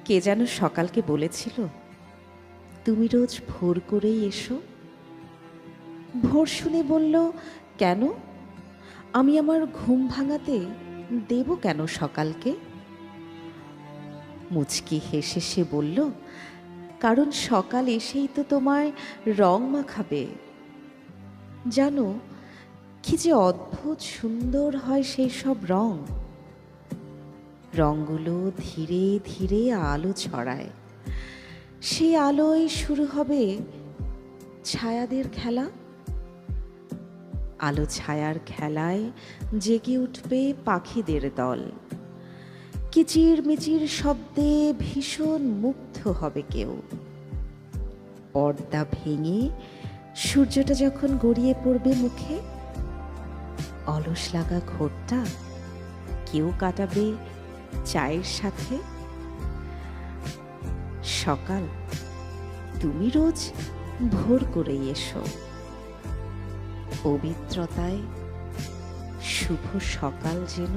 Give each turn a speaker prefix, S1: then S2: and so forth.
S1: কে যেন সকালকে বলেছিল, তুমি রোজ ভোর করেই এসো। ভোর শুনে বলল, কেন? আমি আমার ঘুম ভাঙাতে দেব কেন সকালকে? মুচকি হেসে সে বলল, কারণ সকাল এসেই তো তোমায় রং মাখাবে। জানো, কি যে অদ্ভুত সুন্দর হয় সেই সব রং। রঙগুলো ধীরে ধীরে আলো ছড়ায়, সেই আলোয় শুরু হবে ছায়াদের খেলা। আলো ছায়ার খেলায় জেগে উঠবে পাখিদের দল। কিচির মিচির শব্দে ভীষণ মুগ্ধ হবে কেউ। পর্দা ভেঙে সূর্যটা যখন গড়িয়ে পড়বে মুখে, অলস লাগা ঘোরটা কেউ কাটাবে চায়ের সাথে। সকাল, তুমি রোজ ভোর করেই এসো। পবিত্রতায় শুভ সকাল যেন।